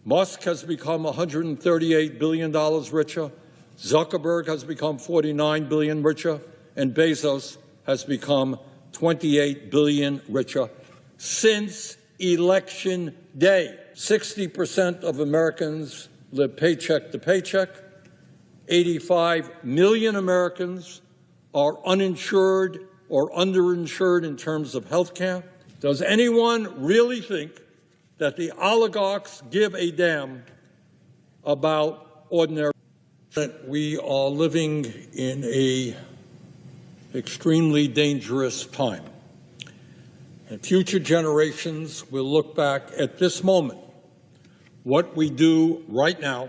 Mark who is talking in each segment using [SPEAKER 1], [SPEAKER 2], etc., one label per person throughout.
[SPEAKER 1] Musk has become $138 billion richer. Zuckerberg has become $49 billion richer. And Bezos has become $28 billion richer since Election Day. 60% of Americans live paycheck to paycheck. 85 million Americans are uninsured or underinsured in terms of health care. Does anyone really think that the oligarchs give a damn about ordinary? We are living in an extremely dangerous time. And future generations will look back at this moment, what we do right now,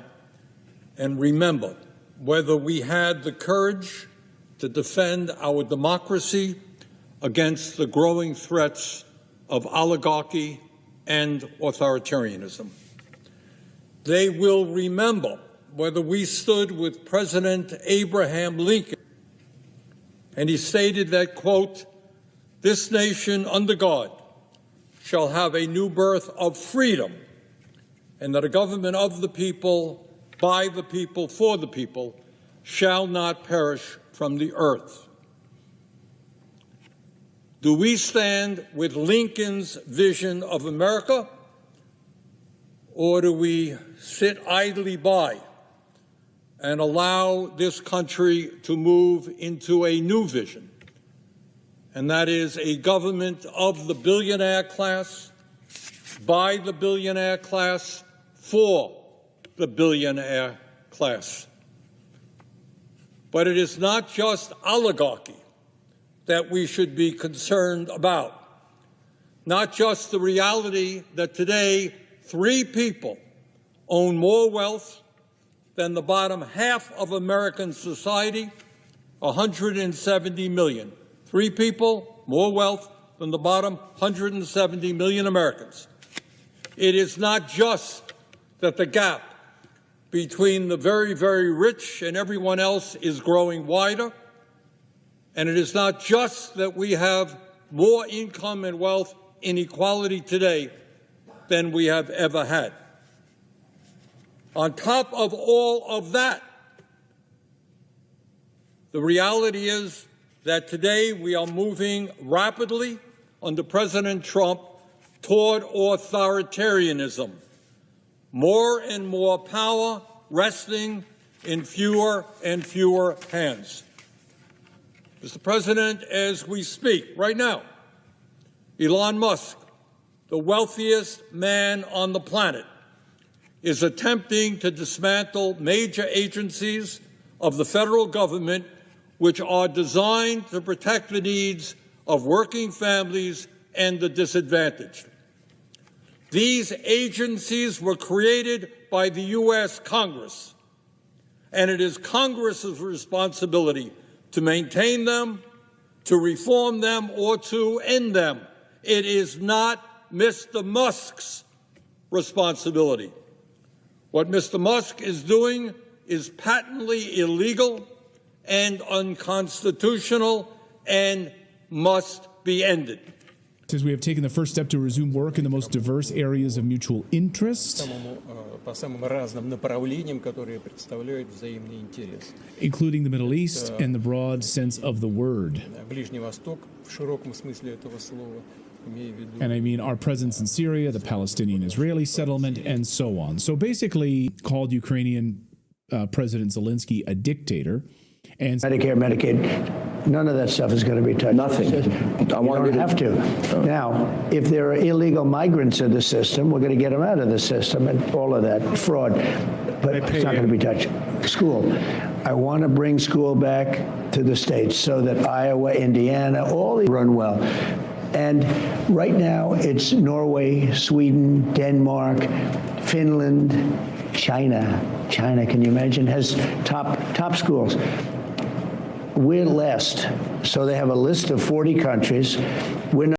[SPEAKER 1] and remember whether we had the courage to defend our democracy against the growing threats of oligarchy and authoritarianism. They will remember whether we stood with President Abraham Lincoln, and he stated that, quote, "This nation under God shall have a new birth of freedom, and that a government of the people, by the people, for the people, shall not perish from the earth." Do we stand with Lincoln's vision of America, or do we sit idly by and allow this country to move into a new vision? And that is a government of the billionaire class, by the billionaire class, for the billionaire class. But it is not just oligarchy that we should be concerned about. Not just the reality that today 3 people own more wealth than the bottom half of American society, 170 million. 3 people, more wealth than the bottom 170 million Americans. It is not just that the gap between the very, very rich and everyone else is growing wider, and it is not just that we have more income and wealth inequality today than we have ever had. On top of all of that, the reality is that today we are moving rapidly under President Trump toward authoritarianism. More and more power resting in fewer and fewer hands. Mr. President, as we speak right now, Elon Musk, the wealthiest man on the planet, is attempting to dismantle major agencies of the federal government which are designed to protect the needs of working families and the disadvantaged. These agencies were created by the U.S. Congress, and it is Congress's responsibility to maintain them, to reform them, or to end them. It is not Mr. Musk's responsibility. What Mr. Musk is doing is patently illegal and unconstitutional and must be ended.
[SPEAKER 2] Says we have taken the first step to resume work in the most diverse areas of mutual interest, including the Middle East and the broad sense of the word. And I mean our presence in Syria, the Palestinian-Israeli settlement, and so on. So basically called Ukrainian President Zelensky a dictator. And
[SPEAKER 3] Medicare, Medicaid, none of that stuff is going to be touched.
[SPEAKER 4] Nothing.
[SPEAKER 3] You don't have to. Now, if there are illegal migrants in the system, we're going to get them out of the system and all of that fraud. But it's not going to be touched. School. I want to bring school back to the states so that Iowa, Indiana, all these run well. And right now, it's Norway, Sweden, Denmark, Finland, China. China, can you imagine, has top schools. We're last. So they have a list of 40 countries. We're not